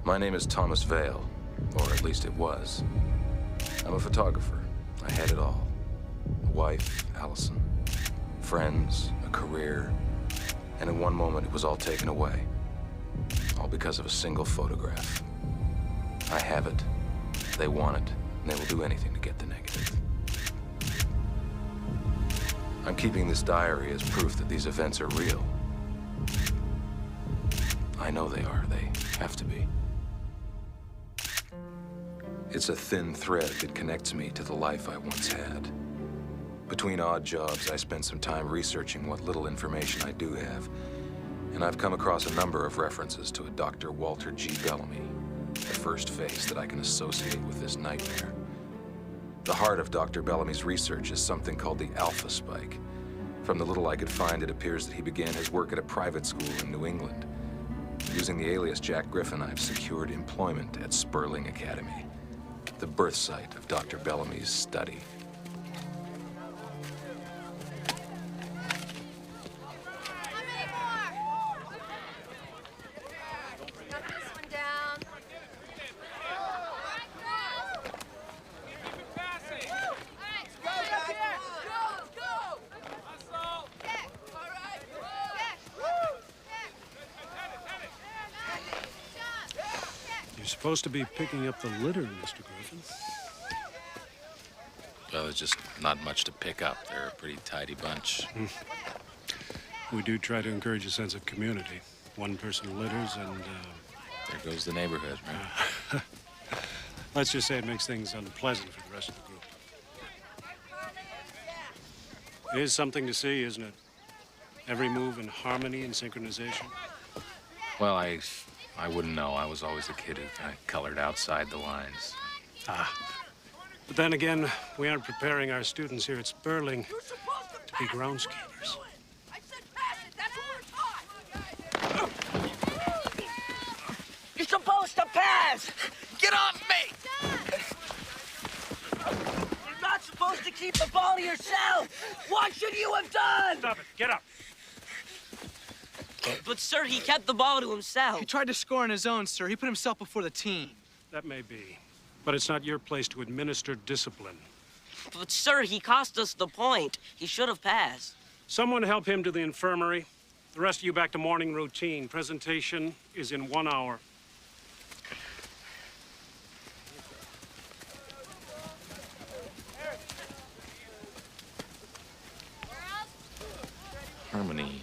My name is Thomas Vale, or at least it was. I'm a photographer. I had it all. A wife, Allison. Friends, a career. And in one moment, it was all taken away. All because of a single photograph. I have it. They want it, and they will do anything to get the negative. I'm keeping this diary as proof that these events are real. I know they are. They have to be. It's a thin thread that connects me to the life I once had. Between odd jobs, I spent some time researching what little information I do have, and I've come across a number of references to a Dr. Walter G. Bellamy, the first face that I can associate with this nightmare. The heart of Dr. Bellamy's research is something called the Alpha Spike. From the little I could find, it appears that he began his work at a private school in New England. Using the alias Jack Griffin, I've secured employment at Sperling Academy, the birth site of Dr. Bellamy's study. You're supposed to be picking up the litter, Mr. Griffin. Well, there's just not much to pick up. They're a pretty tidy bunch. We do try to encourage a sense of community. One person litters and, There goes the neighborhood, right? let's just say it makes things unpleasant for the rest of the group. It is something to see, isn't it? Every move in harmony and synchronization. Well, I wouldn't know. I was always a kid who kind of colored outside the lines. But then again, we aren't preparing our students here at Sperling to be groundskeepers. I said pass it. That's what we're taught. You're supposed to pass. Get off me. You're not supposed to keep the ball to yourself. What should you have done? Stop it. Get up. But, sir, he kept the ball to himself. He tried to score on his own, sir. He put himself before the team. That may be. But it's not your place to administer discipline. But, sir, he cost us the point. He should have passed. Someone help him to the infirmary. The rest of you back to morning routine. Presentation is in 1 hour. Harmony.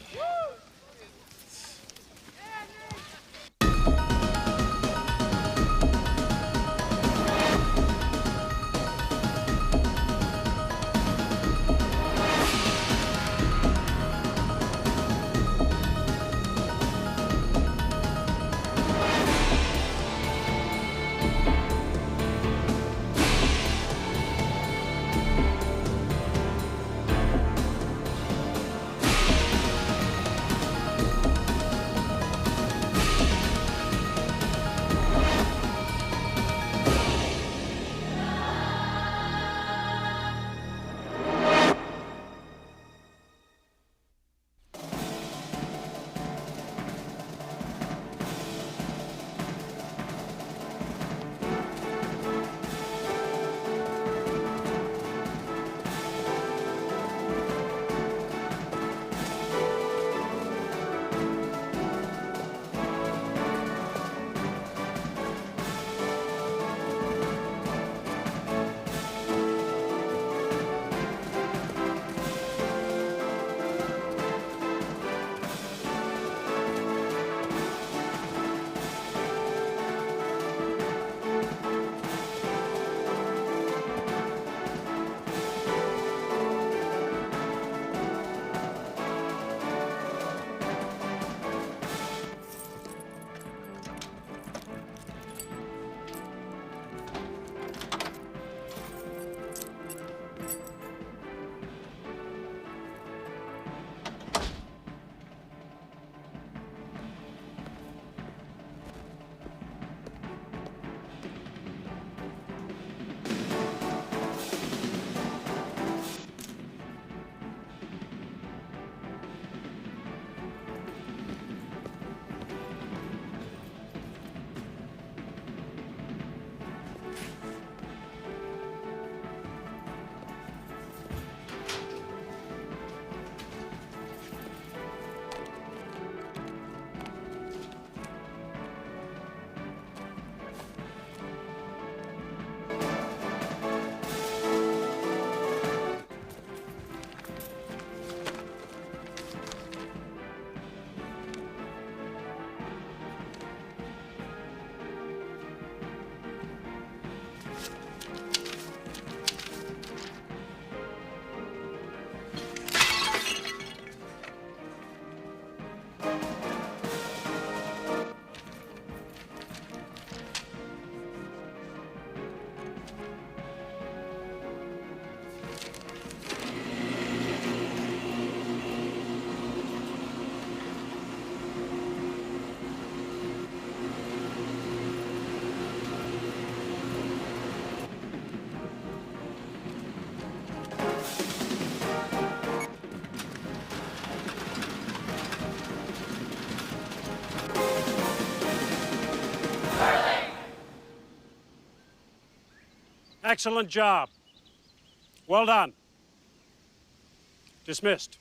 Excellent job. Well done. Dismissed.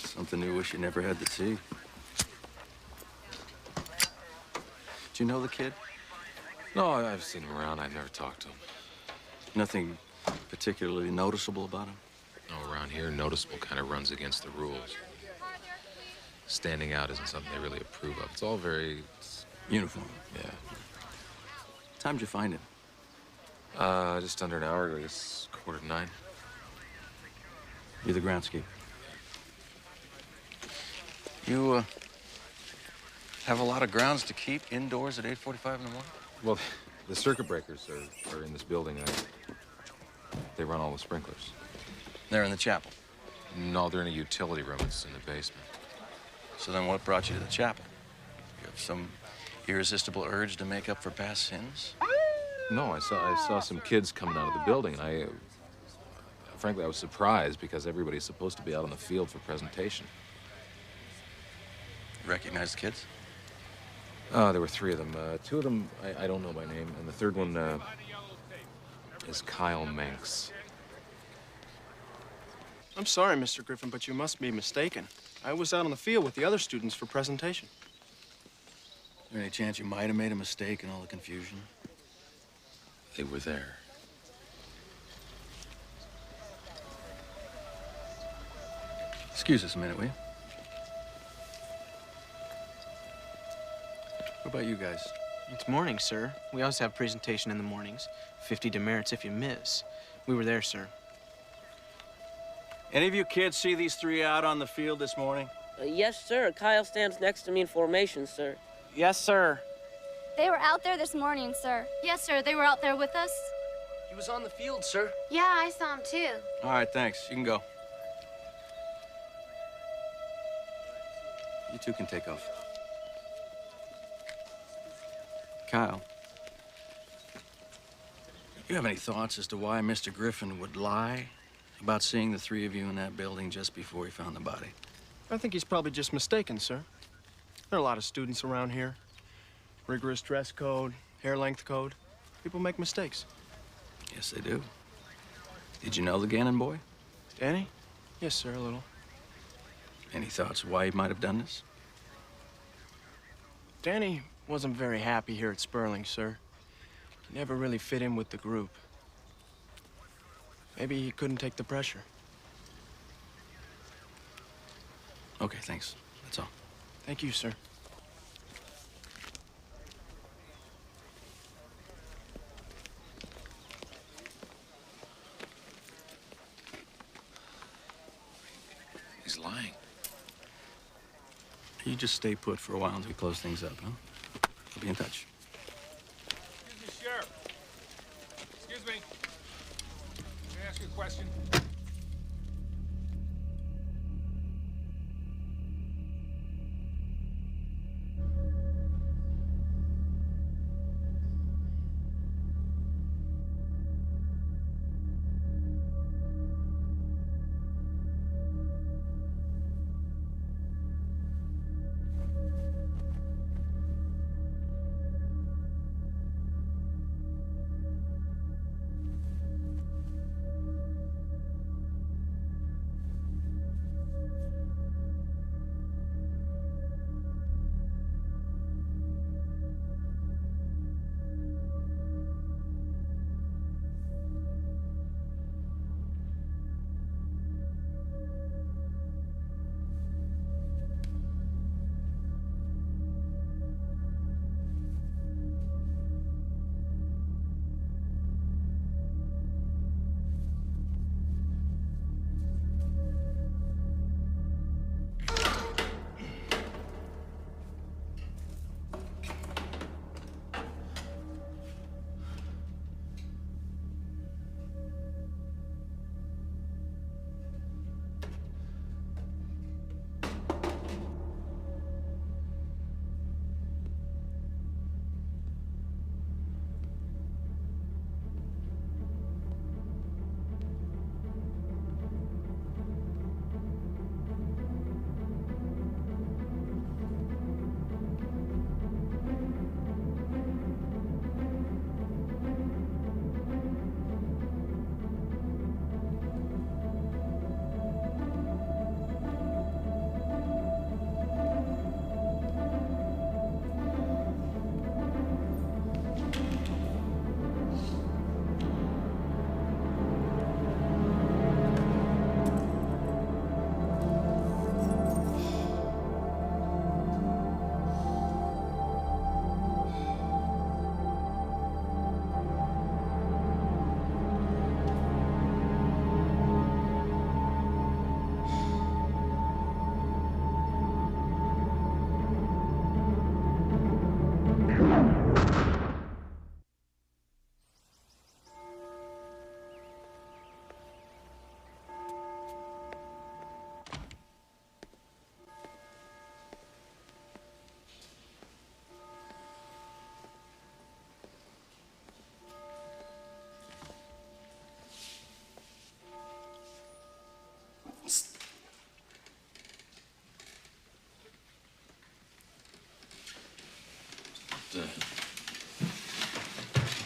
Something you wish you never had to see. Do you know the kid? No, I've seen him around. I've never talked to him. Nothing particularly noticeable about him? No, around here, noticeable kind of runs against the rules. Standing out isn't something they really approve of. It's all very... Uniform. yeah. Time'd you find him? Just under an hour ago. It's 8:45. You're the groundskeeper. You, have a lot of grounds to keep indoors at 8:45 in the morning? Well, the circuit breakers are in this building. They run all the sprinklers. They're in the chapel. No, they're in a utility room. It's in the basement. So then what brought you to the chapel? You have some irresistible urge to make up for past sins? No, I saw some kids coming out of the building, and frankly, I was surprised because everybody's supposed to be out on the field for presentation. Recognize the kids? There were 3 of them. 2 of them I don't know by name, and the third one is Kyle Manx. I'm sorry, Mr. Griffin, but you must be mistaken. I was out on the field with the other students for presentation. Is there any chance you might have made a mistake in all the confusion? They were there. Excuse us a minute, will you? What about you guys? It's morning, sir. We always have presentation in the mornings. 50 demerits if you miss. We were there, sir. Any of you kids see these 3 out on the field this morning? Yes, sir. Kyle stands next to me in formation, sir. Yes, sir. They were out there this morning, sir. Yes, sir. They were out there with us. He was on the field, sir. Yeah, I saw him too. All right, thanks. You can go. You two can take off. Kyle, you have any thoughts as to why Mr. Griffin would lie about seeing the 3 of you in that building just before he found the body? I think he's probably just mistaken, sir. There are a lot of students around here. Rigorous dress code, hair length code. People make mistakes. Yes, they do. Did you know the Gannon boy? Danny? Yes, sir, a little. Any thoughts why he might have done this? Danny wasn't very happy here at Sperling, sir. He never really fit in with the group. Maybe he couldn't take the pressure. Okay, thanks. That's all. Thank you, sir. He's lying. You just stay put for a while until we close things up, huh? I'll be in touch. Excuse me, Sheriff. Excuse me. Can I ask you a question?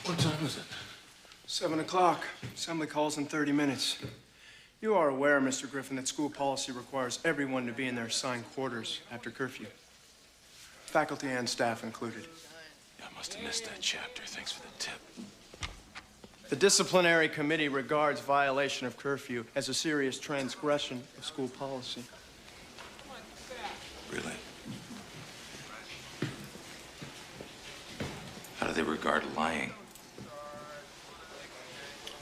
What time is it? 7 o'clock. Assembly calls in 30 minutes. You are aware, Mr. Griffin, that school policy requires everyone to be in their assigned quarters after curfew. Faculty and staff included. Yeah, I must have missed that chapter. Thanks for the tip. The disciplinary committee regards violation of curfew as a serious transgression of school policy. Really? How do they regard lying?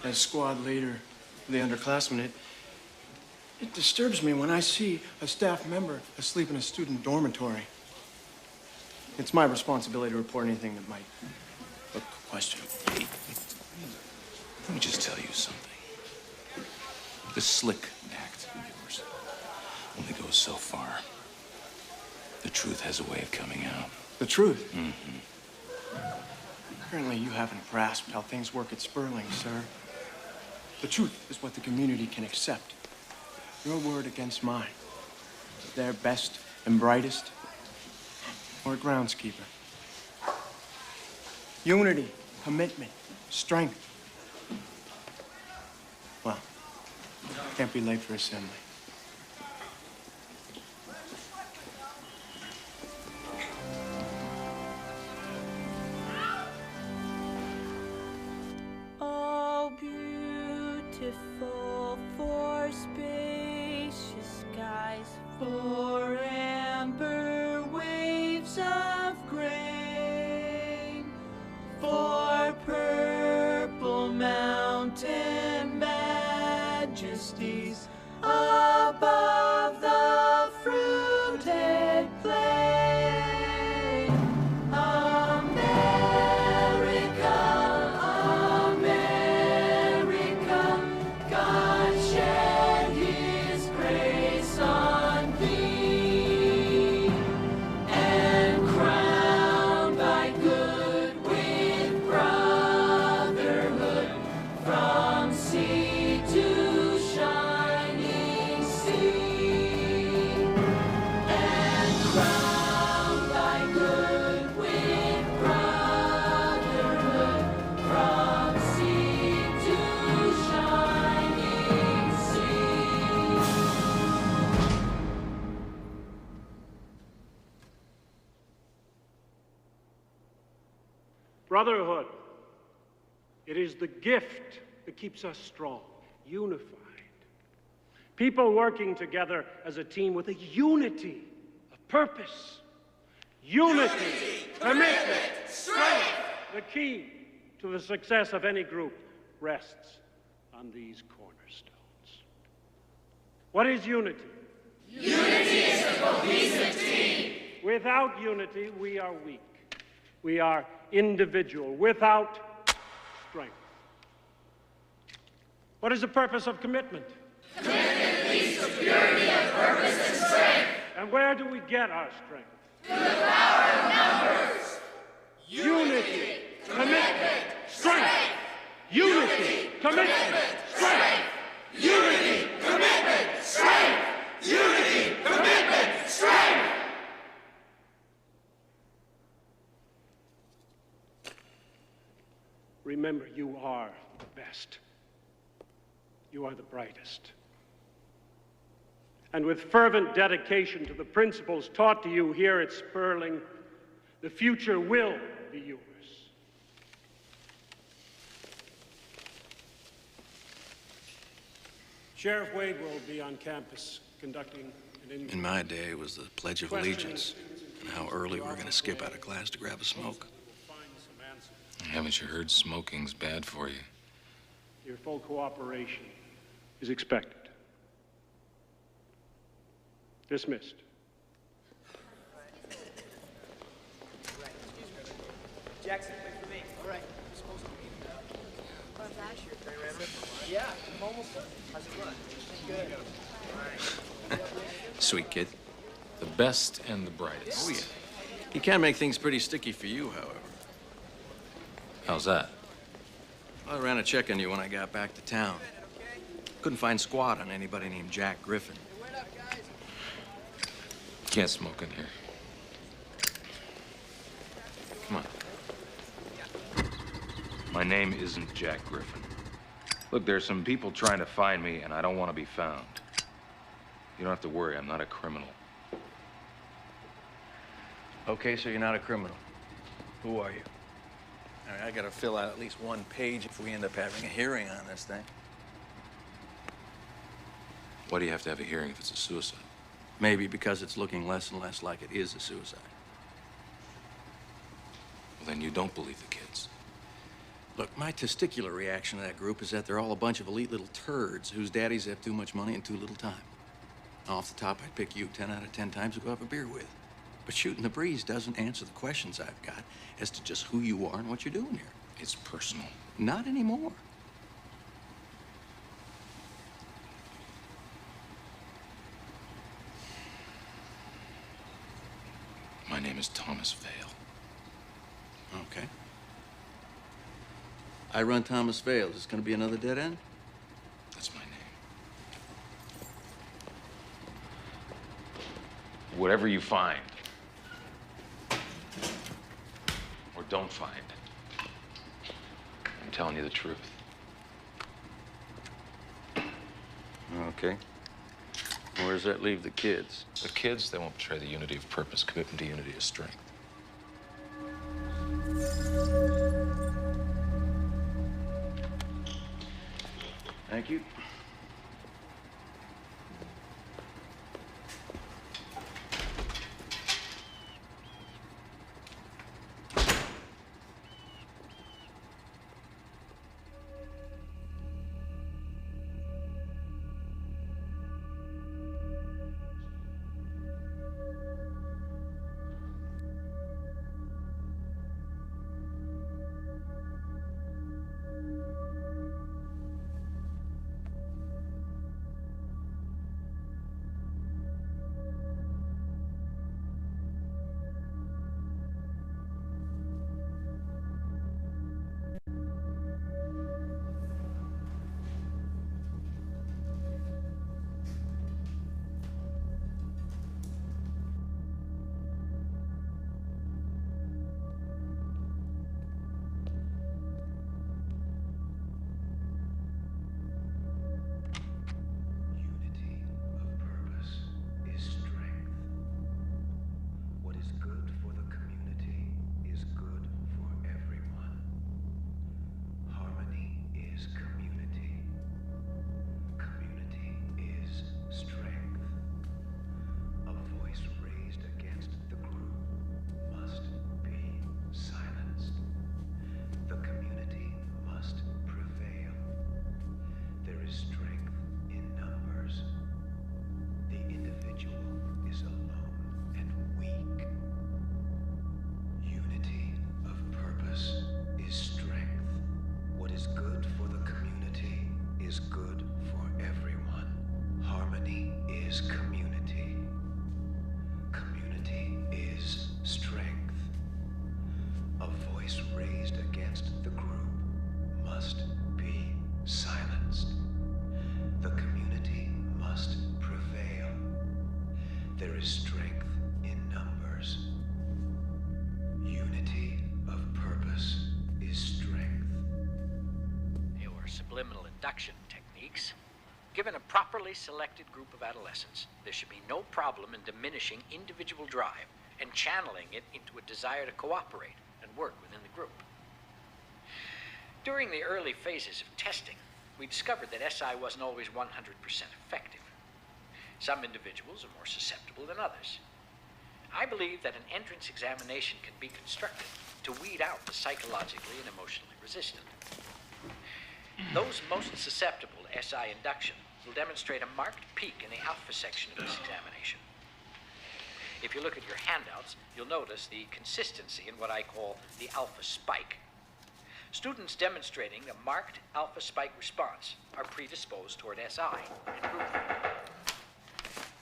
As squad leader of the underclassmen, it disturbs me when I see a staff member asleep in a student dormitory. It's my responsibility to report anything that might look questionable. Let me just tell you something. This slick act of yours only goes so far. The truth has a way of coming out. The truth? Mm-hmm. Apparently you haven't grasped how things work at Sperling, sir. The truth is what the community can accept. Your word against mine. Their best and brightest, or a groundskeeper. Unity, commitment, strength. Well, can't be late for assembly. for amber waves of grain, for purple mountain majesties above the fruited plain. America, America, God shed his grace on thee, and crowned thy good with brotherhood from sea to shining sea, and crowned thy good with brotherhood from sea to shining sea. Brotherhood. It is the gift that keeps us strong, unified. People working together as a team with a unity of purpose. Unity, commitment, strength. The key to the success of any group rests on these cornerstones. What is unity? Unity is a cohesive team. Without unity, we are weak. We are individual, without strength. What is the purpose of commitment? Commitment leads to purity of purpose and strength. And where do we get our strength? Through the power of numbers. Unity, commitment, strength. Unity, commitment, strength. Unity, commitment, strength. Unity, commitment, strength. Remember, you are the best. You are the brightest. And with fervent dedication to the principles taught to you here at Sperling, the future will be yours. Sheriff Wade will be on campus conducting an In my day, it was the Pledge of Allegiance, and how early we were going to skip out of class to grab a smoke. Haven't you heard smoking's bad for you? Your full cooperation is expected. Dismissed. Jackson, wait for me. All right. Yeah, I'm almost done. How's it going? Good. Sweet kid. The best and the brightest. Oh, yeah. He can make things pretty sticky for you, however. How's that? I ran a check on you when I got back to town. Couldn't find squat on anybody named Jack Griffin. Can't smoke in here. Come on. My name isn't Jack Griffin. Look, there's some people trying to find me, and I don't want to be found. You don't have to worry, I'm not a criminal. Okay, so you're not a criminal. Who are you? All right, I gotta fill out at least one page if we end up having a hearing on this thing. Why do you have to have a hearing if it's a suicide? Maybe because it's looking less and less like it is a suicide. Well, then you don't believe the kids. Look, my testicular reaction to that group is that they're all a bunch of elite little turds whose daddies have too much money and too little time. Off the top, I'd pick you 10 out of 10 times to go have a beer with. But shooting the breeze doesn't answer the questions I've got as to just who you are and what you're doing here. It's personal. Not anymore. My name is Thomas Vale. Okay. I run Thomas Vale. Is this gonna be another dead end? That's my name. Whatever you find, or don't find, I'm telling you the truth. Okay. Where does that leave the kids? The kids, they won't betray the unity of purpose. Commitment to unity is strength. Thank you. is community. Community is strength. A voice raised against the group must be silenced. The community must prevail. There is strength in numbers. Unity of purpose is strength. Your subliminal induction techniques. Given a properly selected group of adolescents, there should be no problem in diminishing individual drive and channeling it into a desire to cooperate and work within the group. During the early phases of testing, we discovered that SI wasn't always 100% effective. Some individuals are more susceptible than others. I believe that an entrance examination can be constructed to weed out the psychologically and emotionally resistant. Those most susceptible to SI induction will demonstrate a marked peak in the alpha section of this examination. If you look at your handouts, you'll notice the consistency in what I call the alpha spike. Students demonstrating a marked alpha spike response are predisposed toward SI and group therapy.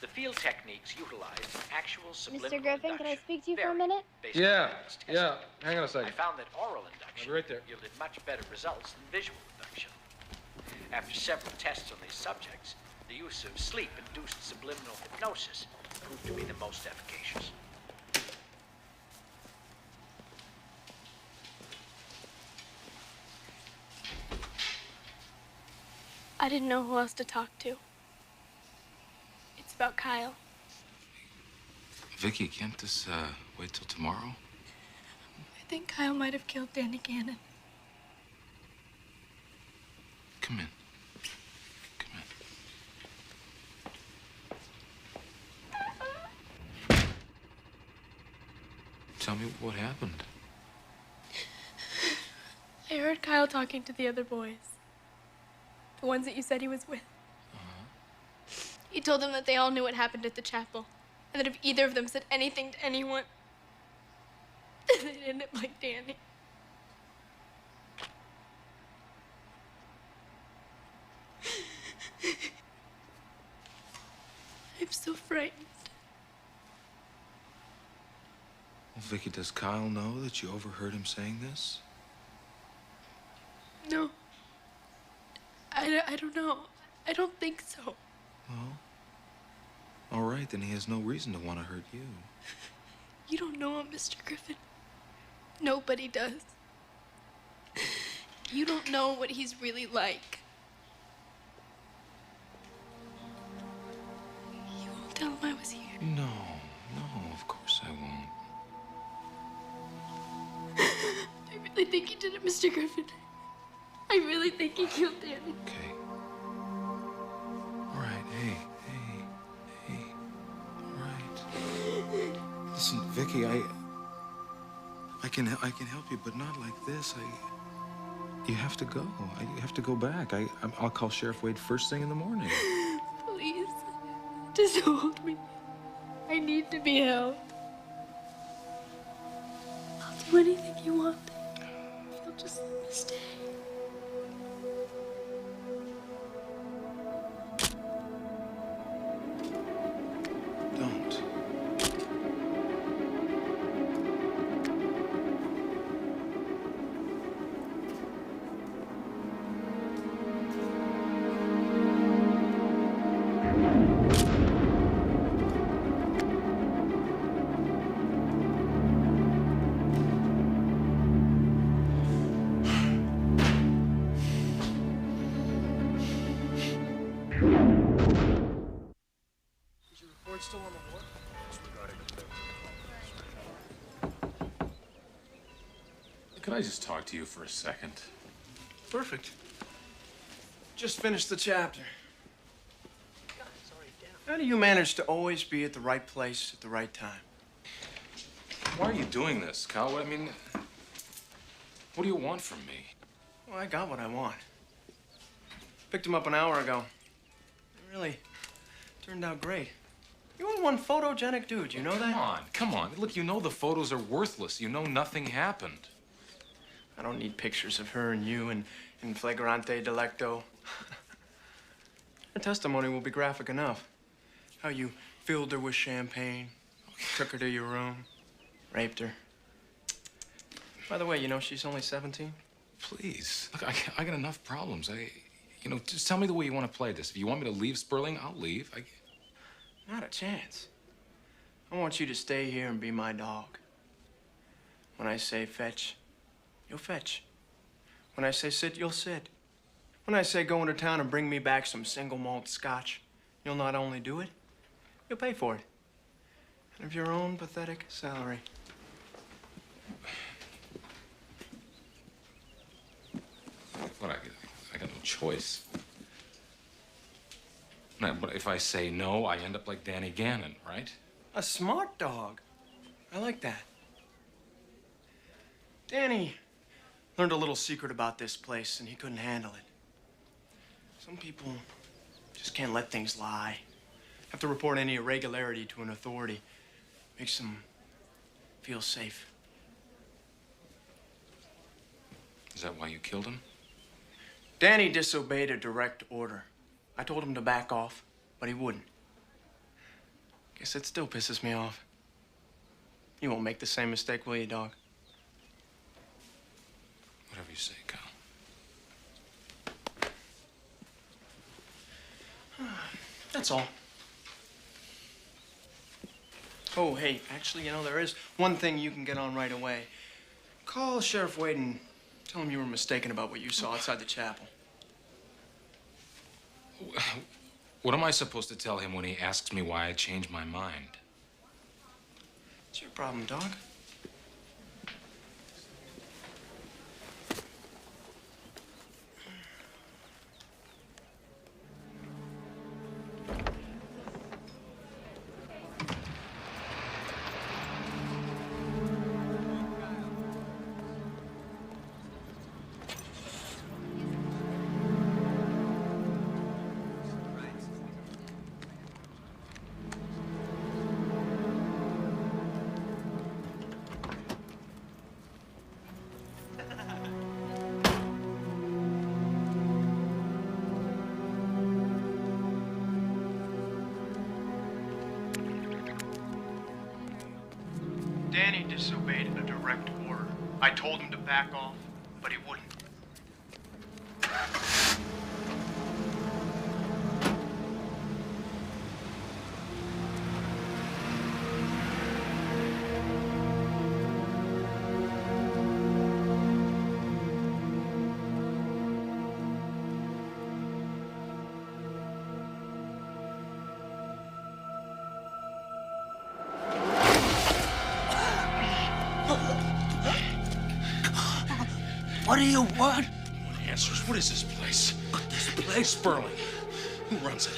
The field techniques utilized in actual subliminal Mr. Griffin, induction can I speak to you for a vary minute? based on evidence testing. Yeah. Hang on a second. I found that oral induction I'll be right there. yielded much better results than visual induction. After several tests on these subjects, the use of sleep-induced subliminal hypnosis proved to be the most efficacious. I didn't know who else to talk to. It's about Kyle. Vicky, can't this wait till tomorrow? I think Kyle might have killed Danny Gannon. Come in. Come in. Tell me what happened. I heard Kyle talking to the other boys. The ones that you said he was with. He told them that they all knew what happened at the chapel. And that if either of them said anything to anyone, they'd end up like Danny. I'm so frightened. Well, Vicky, does Kyle know that you overheard him saying this? No. I don't know. I don't think so. Well, all right, then he has no reason to want to hurt you. You don't know him, Mr. Griffin. Nobody does. You don't know what he's really like. You won't tell him I was here. No, no, of course I won't. I really think he did it, Mr. Griffin. I really think he killed Danny. Okay. All right, hey. All right. Listen, Vicky, I can help you, but not like this. You have to go. You have to go back. I'll call Sheriff Wade first thing in the morning. Please, just hold me. I need to be held. I'll do anything you want. If you'll just let me stay. Don't. Is your report still on the board? Could I just talk to you for a second? Perfect. Just finished the chapter. How do you manage to always be at the right place at the right time? Why are you doing this, Kyle? I mean, what do you want from me? Well, I got what I want. Picked him up an hour ago. It really turned out great. You're one photogenic dude, you know that? Come on. Look, you know the photos are worthless. You know nothing happened. I don't need pictures of her and you in flagrante delicto. Her testimony will be graphic enough. How you filled her with champagne, took her to your room, raped her. By the way, you know she's only 17? Please. Look, I got enough problems. Just tell me the way you want to play this. If you want me to leave Sperling, I'll leave. Not a chance. I want you to stay here and be my dog. When I say fetch, you'll fetch. When I say sit, you'll sit. When I say go into town and bring me back some single malt scotch, you'll not only do it, you'll pay for it. And of your own pathetic salary. What, I got no choice. No, but if I say no, I end up like Danny Gannon, right? A smart dog. I like that. Danny learned a little secret about this place, and he couldn't handle it. Some people just can't let things lie. Have to report any irregularity to an authority. Makes them feel safe. Is that why you killed him? Danny disobeyed a direct order. I told him to back off, but he wouldn't. Guess it still pisses me off. You won't make the same mistake, will you, dog? Whatever you say, Kyle. That's all. Oh, hey, actually, you know, there is one thing you can get on right away. Call Sheriff Wade and tell him you were mistaken about what you saw outside the chapel. What am I supposed to tell him when he asks me why I changed my mind? It's your problem, dog. Danny disobeyed a direct order. I told him to back off, but he wouldn't. What do you want? I want answers. What is this place? This place? Sperling. Who runs it?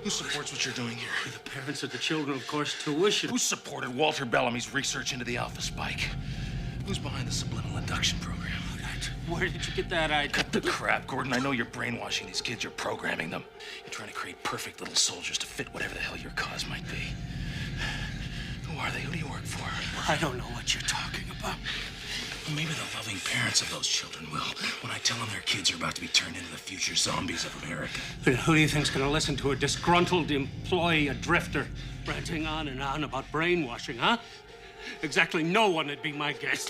Who supports what you're doing here? The parents of the children, of course, tuition. Who supported Walter Bellamy's research into the Alpha Spike? Who's behind the subliminal induction program? Where did you get that idea? Cut the crap, Gordon. I know you're brainwashing these kids. You're programming them. You're trying to create perfect little soldiers to fit whatever the hell your cause might be. Who are they? Who do you work for? I don't know what you're talking about. Well, maybe the loving parents of those children will, when I tell them their kids are about to be turned into the future zombies of America. And who do you think's gonna listen to a disgruntled employee, a drifter, ranting on and on about brainwashing, huh? Exactly no one would be my guess.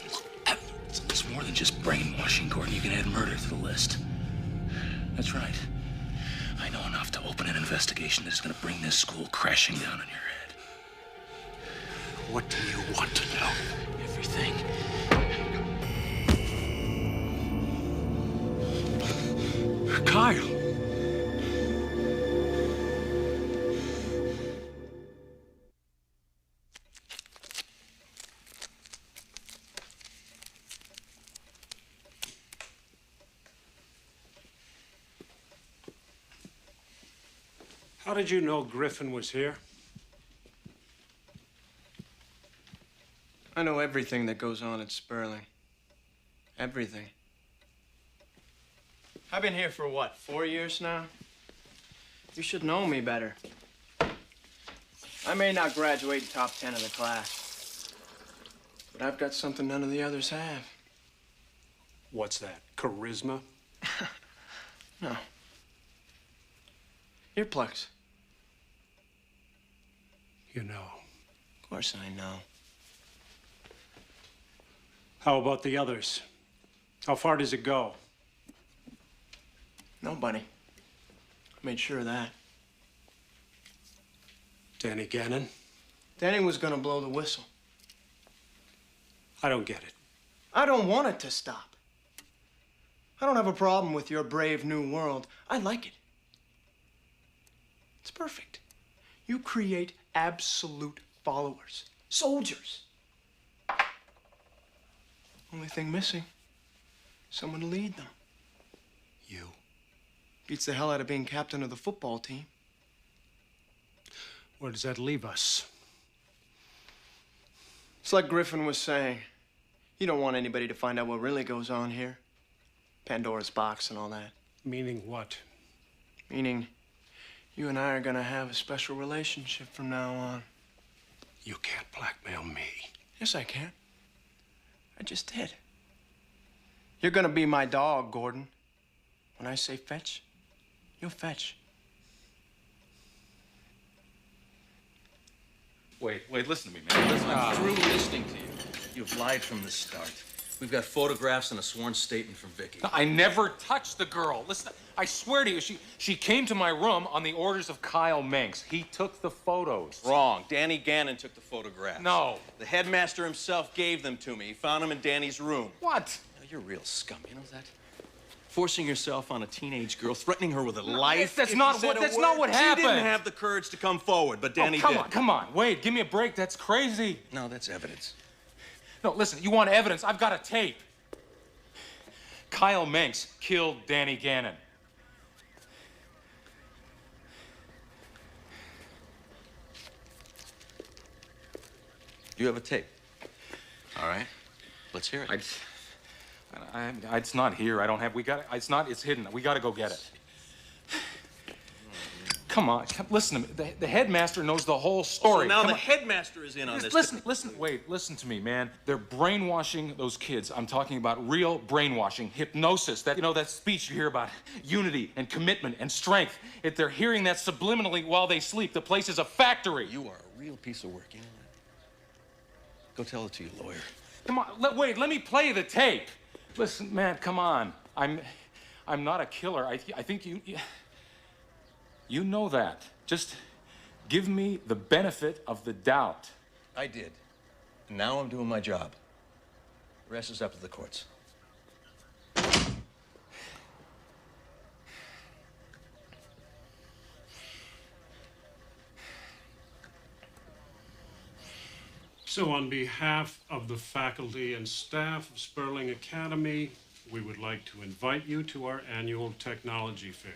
It's more than just brainwashing, Gordon. You can add murder to the list. That's right. I know enough to open an investigation that's gonna bring this school crashing down on your head. What do you want to know? Everything. Kyle! How did you know Griffin was here? I know everything that goes on at Sperling. Everything. I've been here for what, 4 years now? You should know me better. I may not graduate in top 10 of the class, but I've got something none of the others have. What's that? Charisma? No. Earplugs. You know. Of course I know. How about the others? How far does it go? Nobody. I made sure of that. Danny Gannon? Danny was gonna blow the whistle. I don't get it. I don't want it to stop. I don't have a problem with your brave new world. I like it. It's perfect. You create absolute followers, soldiers. Only thing missing, someone to lead them. You. Beats the hell out of being captain of the football team. Where does that leave us? It's like Griffin was saying. You don't want anybody to find out what really goes on here. Pandora's box and all that. Meaning what? Meaning, you and I are gonna have a special relationship from now on. You can't blackmail me. Yes, I can. I just did. You're gonna be my dog, Gordon. When I say fetch, you'll fetch. Wait, listen to me, man. Listen, I'm through listening to you. You've lied from the start. We've got photographs and a sworn statement from Vicky. I never touched the girl. Listen, I swear to you, she came to my room on the orders of Kyle Manx. He took the photos. Wrong. Danny Gannon took the photographs. No. The headmaster himself gave them to me. He found them in Danny's room. What? You're real scum, you know that? Forcing yourself on a teenage girl, threatening her with a life. That's if not you said what- a that's word. not what happened. She didn't have the courage to come forward, but Danny did. Come on. Wade, give me a break. That's crazy. No, that's evidence. No, listen, you want evidence? I've got a tape. Kyle Manx killed Danny Gannon. You have a tape. All right. Let's hear it. It's not here. I don't have. It's hidden. We got to go get it. Come on, listen to me. The headmaster knows the whole story. So now Come the on. headmaster is in on this. Listen to me, man. They're brainwashing those kids. I'm talking about real brainwashing, hypnosis. That speech you hear about unity and commitment and strength. If they're hearing that subliminally while they sleep, the place is a factory. You are a real piece of work, you know that? Go tell it to your lawyer. Come on, let me play the tape. Listen, man, come on. I'm not a killer. I think you know that. Just give me the benefit of the doubt. I did. And now I'm doing my job. The rest is up to the courts. So on behalf of the faculty and staff of Sperling Academy, we would like to invite you to our annual technology fair.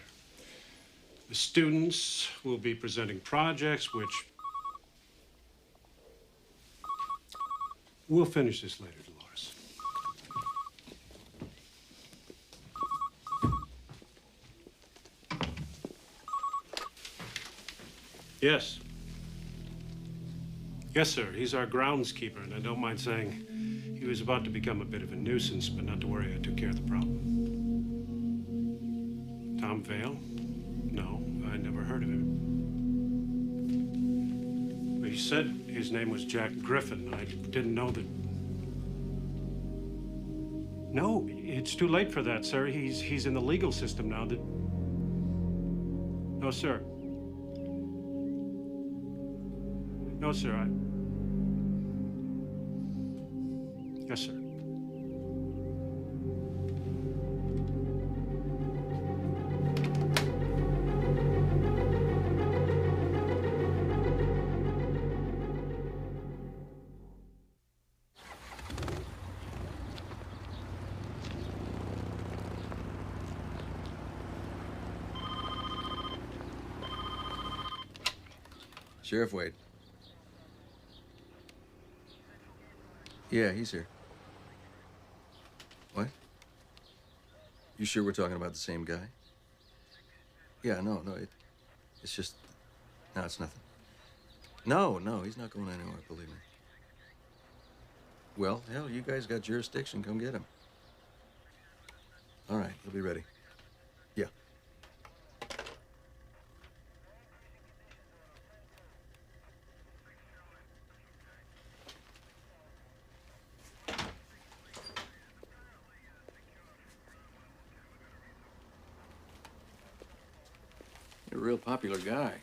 The students will be presenting projects which... We'll finish this later, Dolores. Yes. Yes, sir. He's our groundskeeper, and I don't mind saying he was about to become a bit of a nuisance, but not to worry, I took care of the problem. Tom Vale? No, I never heard of him. But he said his name was Jack Griffin. I didn't know that. No, it's too late for that, sir. He's in the legal system now. No, sir. No, sir. Yes, sir. Sheriff Wade. Yeah, he's here. What? You sure we're talking about the same guy? Yeah, no, it's just, no, it's nothing. No, he's not going anywhere, believe me. Well, hell, you guys got jurisdiction, come get him. All right, he'll be ready. Yeah. a real popular guy.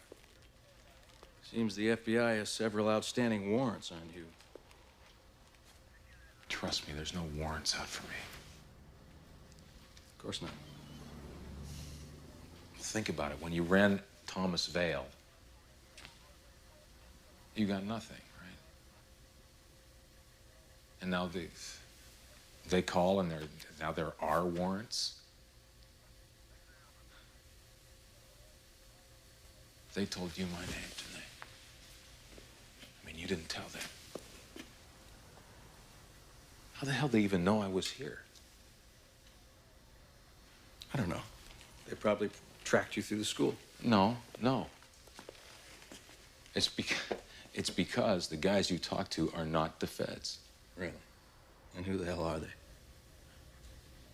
Seems the FBI has several outstanding warrants on you. Trust me, there's no warrants out for me. Of course not. Think about it. When you ran Thomas Vale, you got nothing, right? And now they call and now there are warrants. They told you my name, didn't they? I mean, you didn't tell them. How the hell do they even know I was here? I don't know. They probably tracked you through the school. No. It's because the guys you talk to are not the feds. Really? And who the hell are they?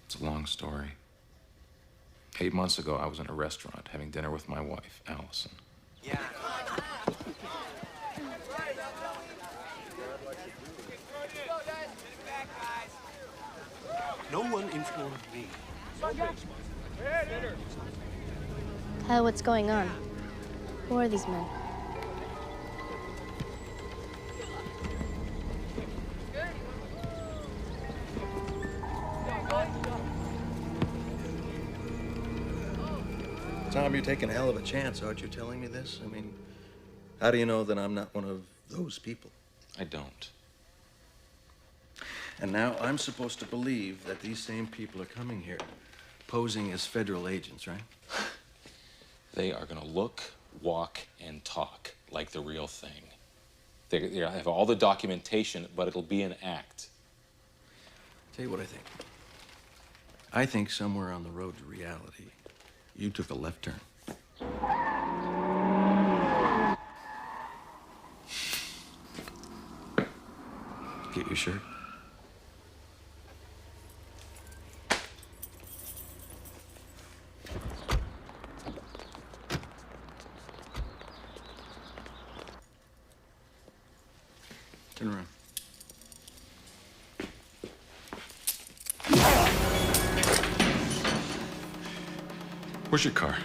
It's a long story. 8 months ago, I was in a restaurant having dinner with my wife, Allison. Yeah. No one informed me. Kyle, what's going on? Who are these men? Tom, you're taking a hell of a chance, aren't you, telling me this? I mean, how do you know that I'm not one of those people? I don't. And now I'm supposed to believe that these same people are coming here, posing as federal agents, right? They are gonna look, walk, and talk like the real thing. They have all the documentation, but it'll be an act. Tell you what I think. I think somewhere on the road to reality, you took a left turn. Get your shirt. Turn around. Where's your car?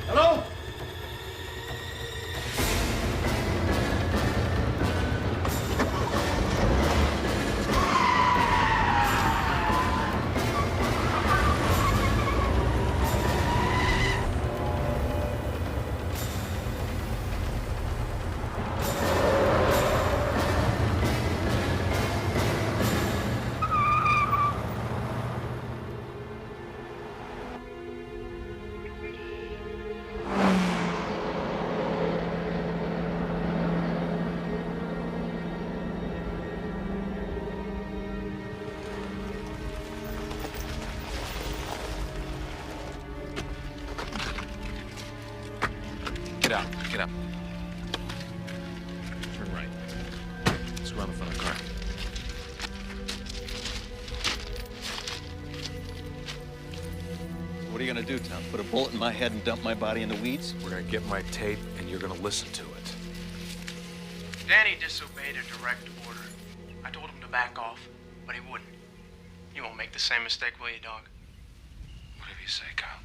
Hello? Get out. Get out. Turn right. Let's go around the front of the car. What are you gonna do, Tom? Put a bullet in my head and dump my body in the weeds? We're gonna get my tape, and you're gonna listen to it. Danny disobeyed a direct order. I told him to back off, but he wouldn't. You won't make the same mistake, will you, dog? Whatever you say, Kyle.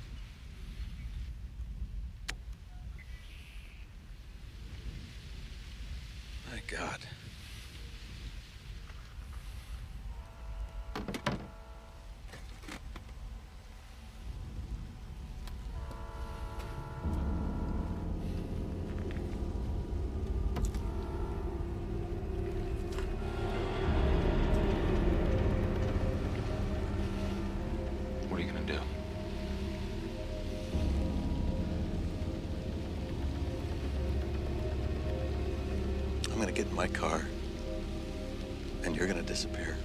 My God. What are you gonna do? I'm gonna get in my car, and you're gonna disappear.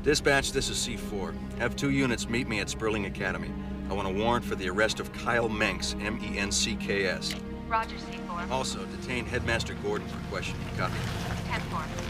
Dispatch, this is C4. Have 2 units meet me at Sperling Academy. I want a warrant for the arrest of Kyle Menks, M-E-N-C-K-S. Roger, C4. Also, detain Headmaster Gordon for questioning. Copy. 10-4.